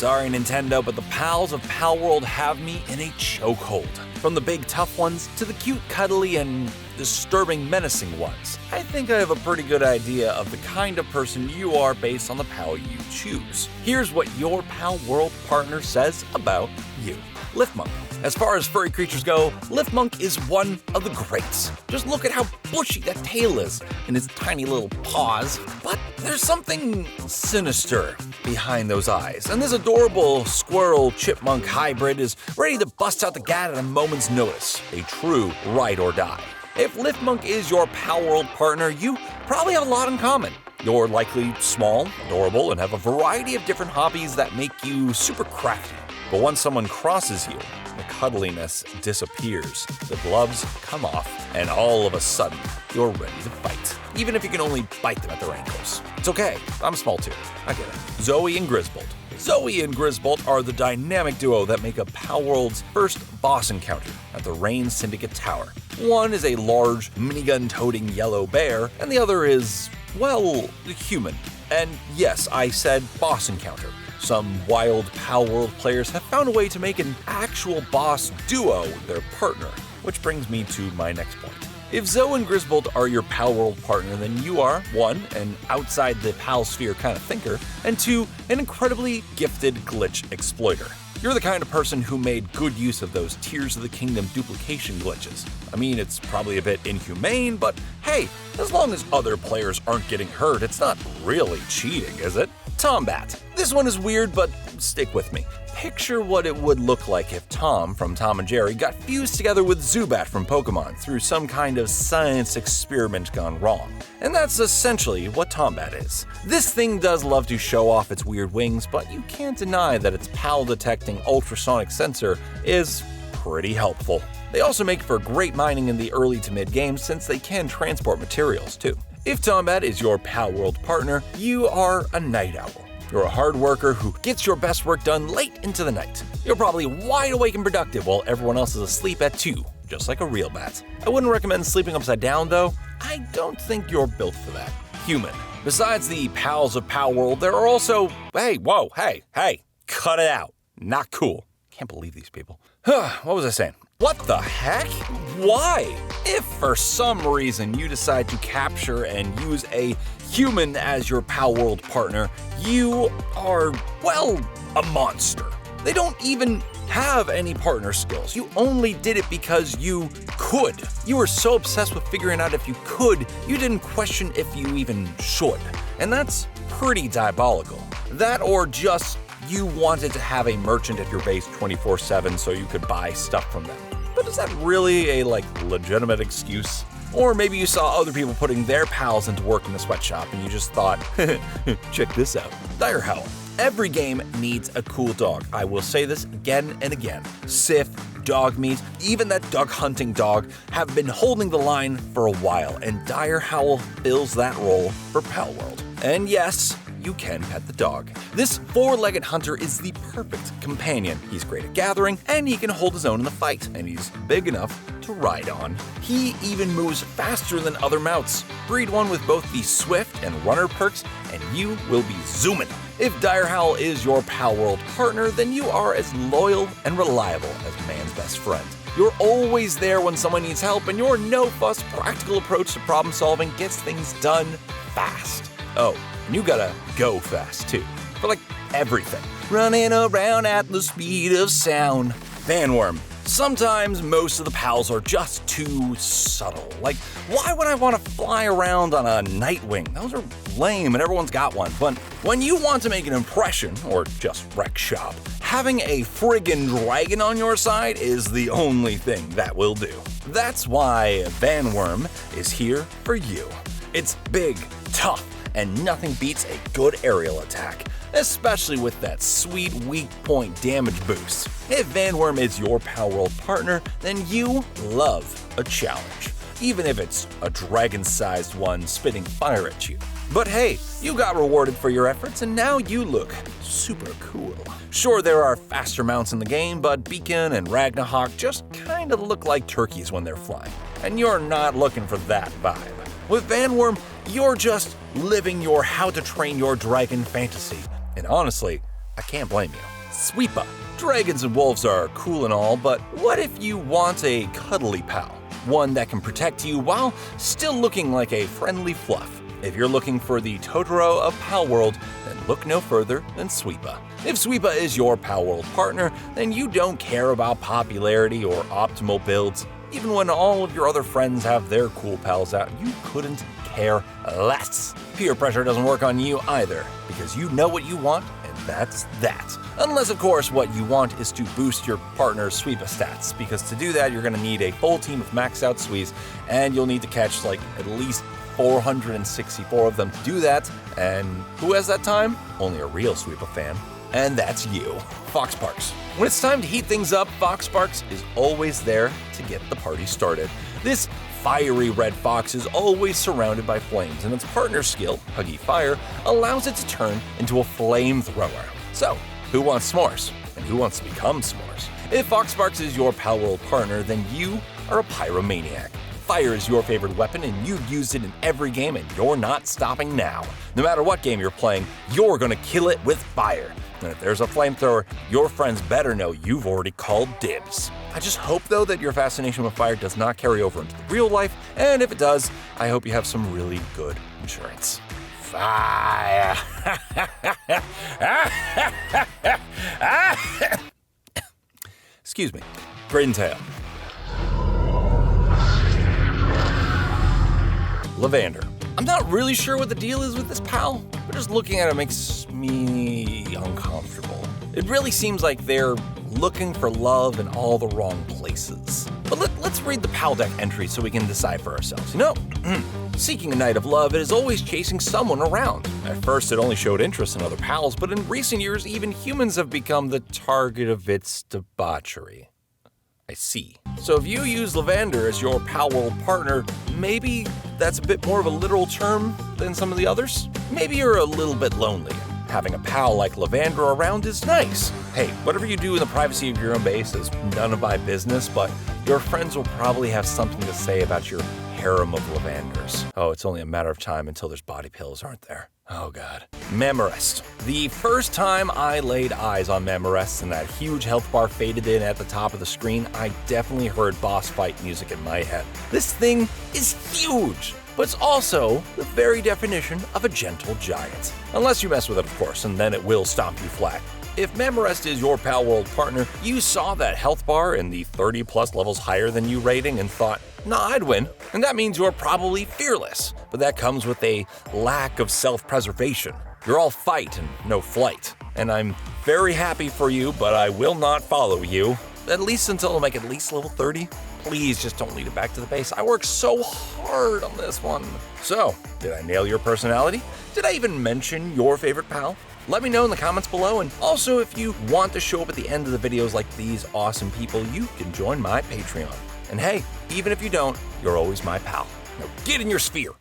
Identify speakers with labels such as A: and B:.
A: Sorry, Nintendo, but the Pals of Palworld have me in a chokehold. From the big tough ones to the cute, cuddly, and disturbing, menacing ones, I think I have a pretty good idea of the kind of person you are based on the pal you choose. Here's what your Palworld partner says about you. Lifmunk. As far as furry creatures go, Lifmunk is one of the greats. Just look at how bushy that tail is and his tiny little paws. But there's something sinister behind those eyes, and this adorable squirrel chipmunk hybrid is ready to bust out the gat at a moment's notice. A true ride or die. If Lifmunk is your Palworld partner, you probably have a lot in common. You're likely small, adorable, and have a variety of different hobbies that make you super crafty. But once someone crosses you, the cuddliness disappears, the gloves come off, and all of a sudden, you're ready to fight. Even if you can only bite them at their ankles. It's okay, I'm small too, I get it. Zoe and Grizzbolt. Zoe and Grizzbolt are the dynamic duo that make up Palworld's first boss encounter at the Rain Syndicate Tower. One is a large, minigun-toting yellow bear, and the other is, well, human. And yes, I said boss encounter. Some wild Palworld players have found a way to make an actual boss duo their partner, which brings me to my next point. If Zoe and Grizzbolt are your Palworld partner, then you are, 1, an outside the Pal sphere kind of thinker, and 2, an incredibly gifted glitch exploiter. You're the kind of person who made good use of those Tears of the Kingdom duplication glitches. I mean, it's probably a bit inhumane, but hey, as long as other players aren't getting hurt, it's not really cheating, is it? Tombat. This one is weird, but stick with me. Picture what it would look like if Tom from Tom and Jerry got fused together with Zubat from Pokemon through some kind of science experiment gone wrong. And that's essentially what Tombat is. This thing does love to show off its weird wings, but you can't deny that its PAL-detecting ultrasonic sensor is pretty helpful. They also make for great mining in the early to mid game since they can transport materials too. If Tombat is your Palworld partner, you are a night owl. You're a hard worker who gets your best work done late into the night. You're probably wide awake and productive while everyone else is asleep at 2, just like a real bat. I wouldn't recommend sleeping upside down though. I don't think you're built for that. Human. Besides the Pals of Palworld, there are also, hey, cut it out. Not cool. Can't believe these people. What was I saying? What the heck? Why? If for some reason you decide to capture and use a human as your Palworld partner, you are, well, a monster. They don't even have any partner skills. You only did it because you could. You were so obsessed with figuring out if you could, you didn't question if you even should. And that's pretty diabolical. That or just you wanted to have a merchant at your base 24/7 so you could buy stuff from them. But is that really a legitimate excuse? Or maybe you saw other people putting their pals into work in the sweatshop and you just thought, check this out. Direhowl. Every game needs a cool dog. I will say this again and again. Sif, dog meat, even that duck hunting dog have been holding the line for a while, and Direhowl fills that role for Palworld. And yes, you can pet the dog. This 4-legged hunter is the perfect companion. He's great at gathering, and he can hold his own in the fight, and he's big enough to ride on. He even moves faster than other mounts. Breed one with both the swift and runner perks, and you will be zooming. If Direhowl is your Palworld partner, then you are as loyal and reliable as man's best friend. You're always there when someone needs help, and your no-fuss, practical approach to problem solving gets things done fast. Oh, and you gotta go fast too, for everything. Running around at the speed of sound. Vanwrym. Sometimes most of the pals are just too subtle. Why would I want to fly around on a Nightwing? Those are lame and everyone's got one. But when you want to make an impression, or just wreck shop, having a friggin' dragon on your side is the only thing that will do. That's why Vanwrym is here for you. It's big, tough, and nothing beats a good aerial attack, especially with that sweet weak point damage boost. If Vanwrym is your Palworld partner, then you love a challenge, even if it's a dragon-sized one spitting fire at you. But hey, you got rewarded for your efforts and now you look super cool. Sure, there are faster mounts in the game, but Beacon and Ragnarok just kinda look like turkeys when they're flying, and you're not looking for that vibe. With Vanwrym, you're just living your how to train your dragon fantasy. And honestly, I can't blame you. Sweepa. Dragons and wolves are cool and all, but what if you want a cuddly pal? One that can protect you while still looking like a friendly fluff. If you're looking for the Totoro of Palworld, then look no further than Sweepa. If Sweepa is your Palworld partner, then you don't care about popularity or optimal builds. Even when all of your other friends have their cool pals out, you couldn't care less. Peer pressure doesn't work on you either, because you know what you want, and that's that. Unless, of course, what you want is to boost your partner's Sweepa stats, because to do that, you're going to need a full team of maxed out Swees, and you'll need to catch like at least 464 of them to do that, and who has that time? Only a real Sweepa fan, and that's you. Foxsparks. When it's time to heat things up, Foxsparks is always there to get the party started. This fiery red fox is always surrounded by flames, and its partner skill, Huggy Fire, allows it to turn into a flamethrower. So, who wants s'mores? And who wants to become s'mores? If Foxsparks is your Palworld partner, then you are a pyromaniac. Fire is your favorite weapon, and you've used it in every game, and you're not stopping now. No matter what game you're playing, you're gonna kill it with fire. And if there's a flamethrower, your friends better know you've already called dibs. I just hope, though, that your fascination with fire does not carry over into real life, and if it does, I hope you have some really good insurance. Fire! Excuse me. Grintale. Lovander. I'm not really sure what the deal is with this pal, but just looking at it makes me uncomfortable. It really seems like they're looking for love in all the wrong places. But let's read the pal deck entry so we can decide for ourselves. You know, seeking a night of love, it is always chasing someone around. At first, it only showed interest in other pals, but in recent years, even humans have become the target of its debauchery. I see. So if you use Lovander as your Palworld partner, maybe that's a bit more of a literal term than some of the others? Maybe you're a little bit lonely. Having a pal like Lovander around is nice. Hey, whatever you do in the privacy of your own base is none of my business, but your friends will probably have something to say about your harem of Lavanders. Oh, it's only a matter of time until there's body pills, aren't there? Oh god. Mammorest. The first time I laid eyes on Mammorest and that huge health bar faded in at the top of the screen, I definitely heard boss fight music in my head. This thing is huge, but it's also the very definition of a gentle giant. Unless you mess with it, of course, and then it will stomp you flat. If Mammorest is your Palworld partner, you saw that health bar in the 30+ levels higher than you rating and thought, nah, I'd win. And that means you're probably fearless, but that comes with a lack of self-preservation. You're all fight and no flight. And I'm very happy for you, but I will not follow you, at least until I make at least level 30. Please just don't lead it back to the base. I worked so hard on this one. So, did I nail your personality? Did I even mention your favorite pal? Let me know in the comments below, and also if you want to show up at the end of the videos like these awesome people, you can join my Patreon. And hey, even if you don't, you're always my pal. Now get in your sphere!